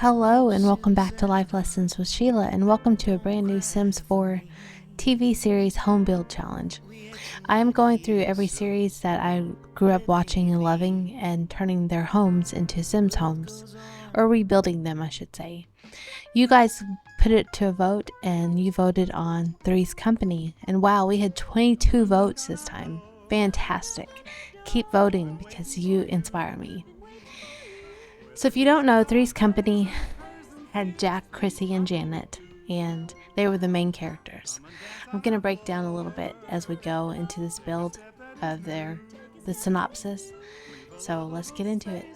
Hello and welcome back to Life Lessons with Sheila, and welcome to a brand new Sims 4 TV series home build challenge. I am going through every series that I grew up watching and loving and turning their homes into Sims homes, or rebuilding them I should say. You guys put it to a vote and you voted on Three's Company, and wow, we had 22 votes this time. Fantastic. Keep voting because you inspire me. So if you don't know, Three's Company had Jack, Chrissy, and Janet, and they were the main characters. I'm going to break down a little bit as we go into this build of the synopsis. So let's get into it.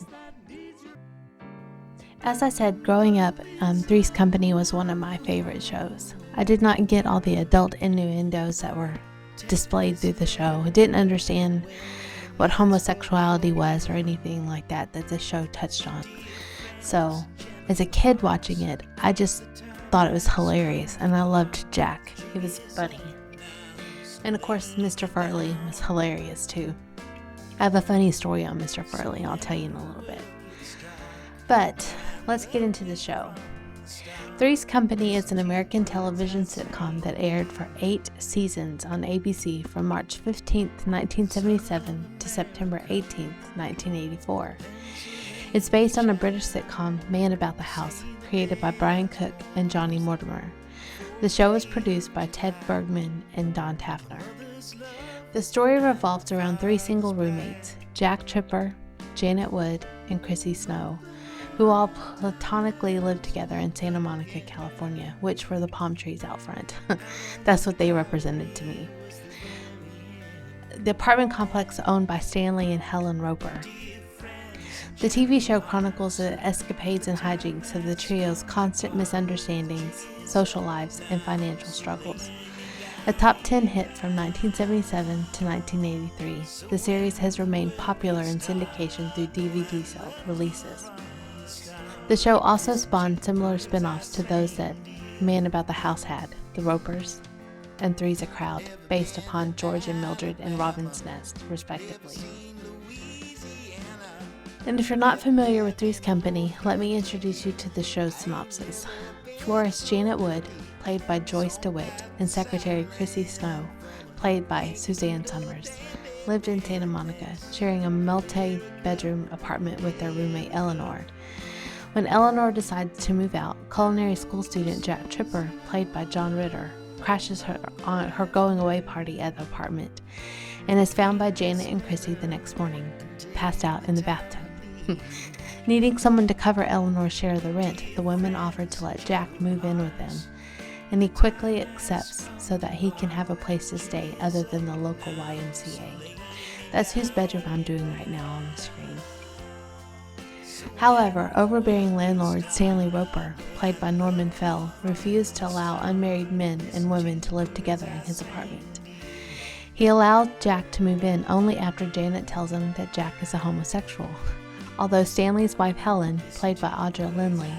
As I said, growing up, Three's Company was one of my favorite shows. I did not get all the adult innuendos that were displayed through the show. I didn't understand what homosexuality was or anything like that the show touched on. So as a kid watching it, I just thought it was hilarious, and I loved Jack. He was funny. And of course, Mr. Furley was hilarious too. I have a funny story on Mr. Furley, I'll tell you in a little bit. But let's get into the show. Three's Company is an American television sitcom that aired for 8 seasons on ABC from March 15, 1977 to September 18, 1984. It's based on a British sitcom, Man About the House, created by Brian Cook and Johnny Mortimer. The show was produced by Ted Bergman and Don Taffner. The story revolves around 3 single roommates, Jack Tripper, Janet Wood, and Chrissy Snow, who all platonically lived together in Santa Monica, California, which were the palm trees out front. That's what they represented to me. The apartment complex owned by Stanley and Helen Roper. The TV show chronicles the escapades and hijinks of the trio's constant misunderstandings, social lives, and financial struggles. A top 10 hit from 1977 to 1983, the series has remained popular in syndication through DVD releases. The show also spawned similar spin-offs to those that Man About the House had, The Ropers and Three's a Crowd, based upon George and Mildred and Robin's Nest, respectively. And if you're not familiar with Three's Company, let me introduce you to the show's synopsis. Florist Janet Wood, played by Joyce DeWitt, and Secretary Chrissy Snow, played by Suzanne Summers, lived in Santa Monica, sharing a multi-bedroom apartment with their roommate Eleanor. When Eleanor decides to move out, culinary school student Jack Tripper, played by John Ritter, crashes her on her going-away party at the apartment and is found by Janet and Chrissy the next morning, passed out in the bathtub. Needing someone to cover Eleanor's share of the rent, the women offered to let Jack move in with them, and he quickly accepts so that he can have a place to stay other than the local YMCA. That's whose bedroom I'm doing right now on the screen. However, overbearing landlord Stanley Roper, played by Norman Fell, refused to allow unmarried men and women to live together in his apartment. He allowed Jack to move in only after Janet tells him that Jack is a homosexual, although Stanley's wife Helen, played by Audra Lindley,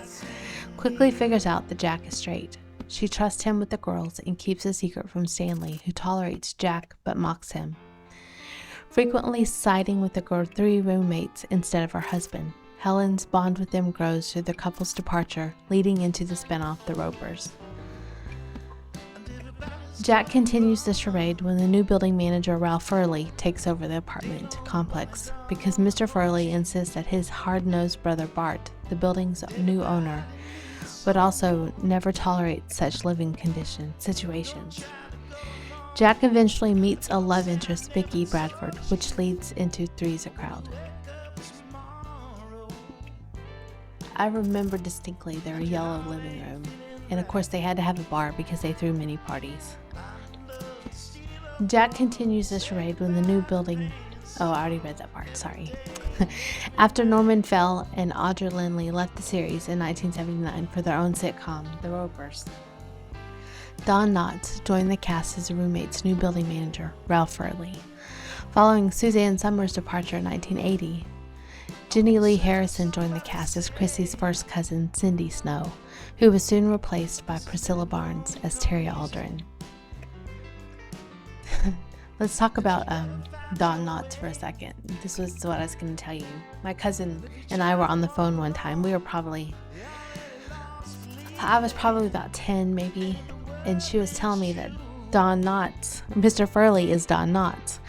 quickly figures out that Jack is straight. She trusts him with the girls and keeps a secret from Stanley, who tolerates Jack but mocks him, frequently siding with the 3 roommates instead of her husband. Helen's bond with them grows through the couple's departure, leading into the spinoff The Ropers. Jack continues the charade when the new building manager Ralph Furley takes over the apartment complex because Mr. Furley insists that his hard-nosed brother Bart, the building's new owner, would also never tolerate such living situations. Jack eventually meets a love interest, Vicky Bradford, which leads into Three's a Crowd. I remember distinctly their yellow living room, and of course they had to have a bar because they threw mini parties. Jack continues the charade when the new building... Oh, I already read that part, sorry. After Norman Fell and Audra Lindley left the series in 1979 for their own sitcom, The Ropers, Don Knotts joined the cast as the roommate's new building manager, Ralph Furley. Following Suzanne Summers' departure in 1980, Jenny Lee Harrison joined the cast as Chrissy's first cousin, Cindy Snow, who was soon replaced by Priscilla Barnes as Terry Aldrin. Let's talk about Don Knotts for a second. This was what I was going to tell you. My cousin and I were on the phone one time. We were probably I was probably about 10 maybe, and she was telling me that Mr. Furley is Don Knotts.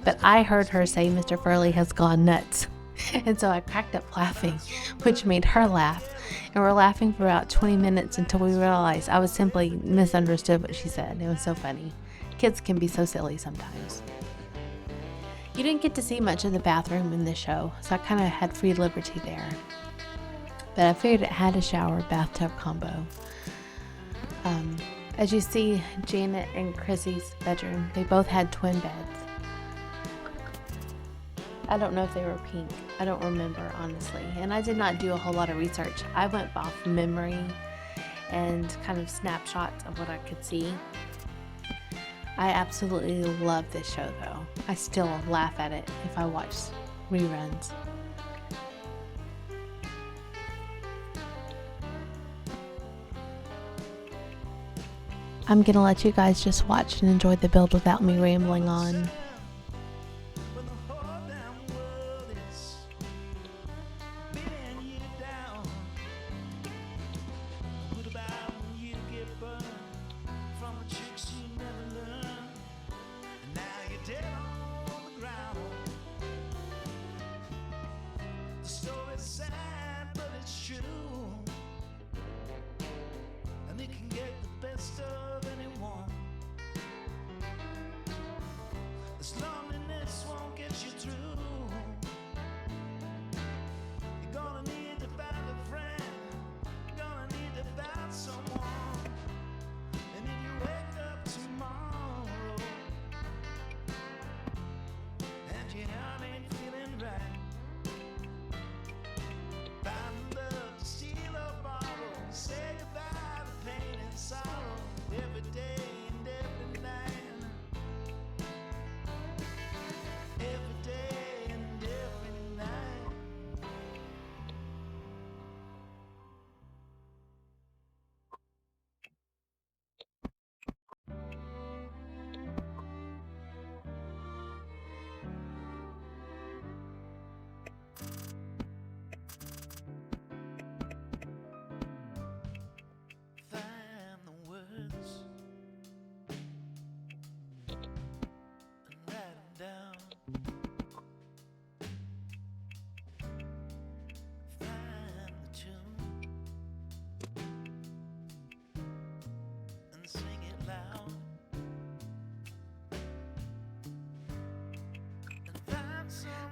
But I heard her say Mr. Furley has gone nuts. And so I cracked up laughing, which made her laugh. And we're laughing for about 20 minutes until we realized I was simply misunderstood what she said. It was so funny. Kids can be so silly sometimes. You didn't get to see much of the bathroom in this show, so I kind of had free liberty there. But I figured it had a shower bathtub combo. As you see, Janet and Chrissy's bedroom, they both had twin beds. I don't know if they were pink. I don't remember, honestly. And I did not do a whole lot of research. I went off memory and kind of snapshots of what I could see. I absolutely love this show, though. I still laugh at it if I watch reruns. I'm gonna let you guys just watch and enjoy the build without me rambling on.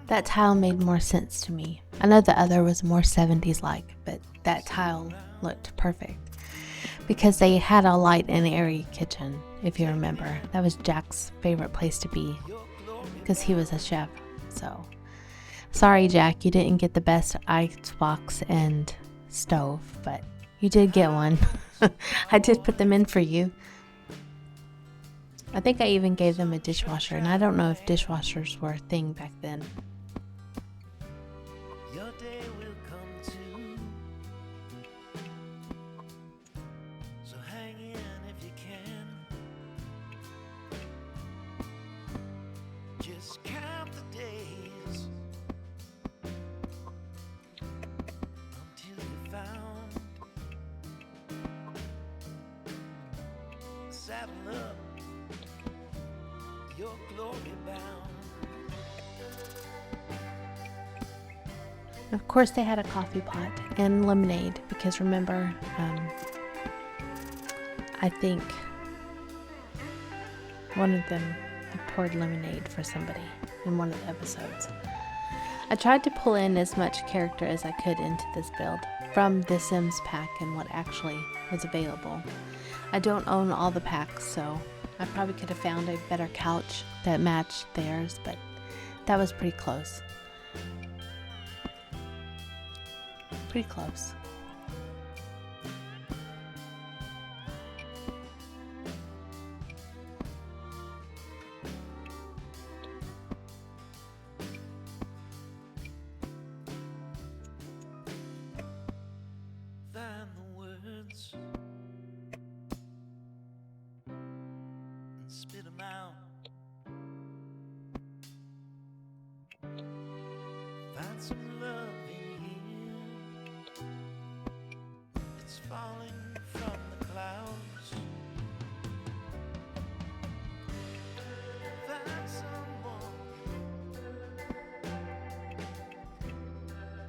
That tile made more sense to me. I know the other was more 70s like, but that tile looked perfect. Because they had a light and airy kitchen, if you remember. That was Jack's favorite place to be, because he was a chef. So, sorry Jack, you didn't get the best icebox and stove, but you did get one. I did put them in for you. I think I even gave them a dishwasher, and I don't know if dishwashers were a thing back then. Your day will come too, so hang in if you can. Just count the days until you're found. Saddle up, your glory bound. Of course, they had a coffee pot and lemonade because remember, I think one of them had poured lemonade for somebody in one of the episodes. I tried to pull in as much character as I could into this build from the Sims pack and what actually was available. I don't own all the packs, so I probably could have found a better couch that matched theirs, but that was pretty close. Pretty close. Find the words and spit them out. Find some love in here. It's falling clouds. Find someone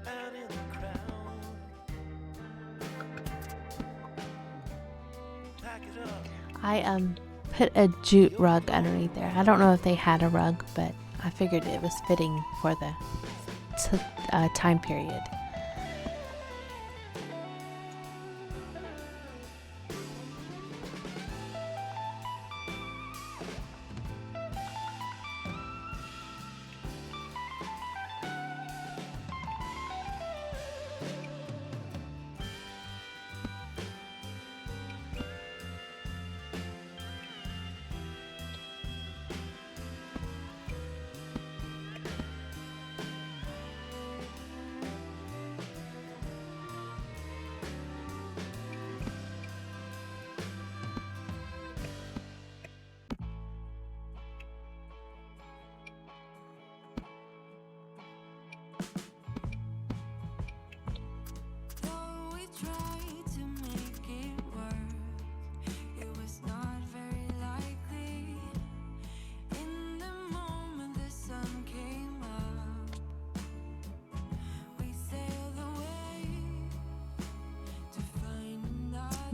out in the crowd. Pack it up. I put a jute rug underneath there. I don't know if they had a rug, but I figured it was fitting for the time period.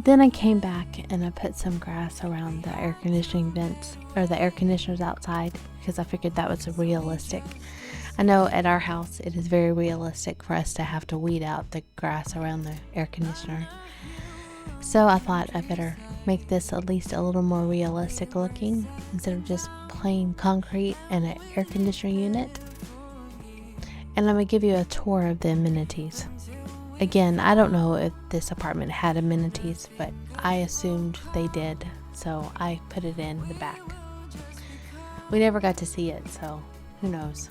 Then I came back and I put some grass around the air conditioning vents, or the air conditioners outside, because I figured that was realistic. I know at our house it is very realistic for us to have to weed out the grass around the air conditioner. So I thought I better make this at least a little more realistic looking instead of just plain concrete and an air conditioner unit. And I'm going to give you a tour of the amenities. Again, I don't know if this apartment had amenities, but I assumed they did, so I put it in the back. We never got to see it, so who knows.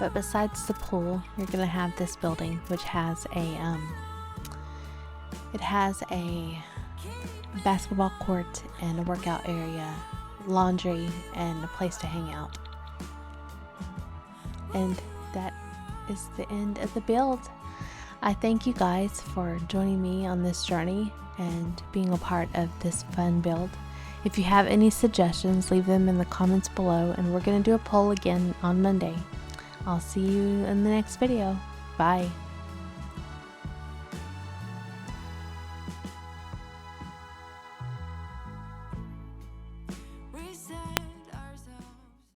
But besides the pool, you're going to have this building, which has a basketball court and a workout area, laundry, and a place to hang out. And that is the end of the build. I thank you guys for joining me on this journey and being a part of this fun build. If you have any suggestions, leave them in the comments below, and we're going to do a poll again on Monday. I'll see you in the next video. Bye.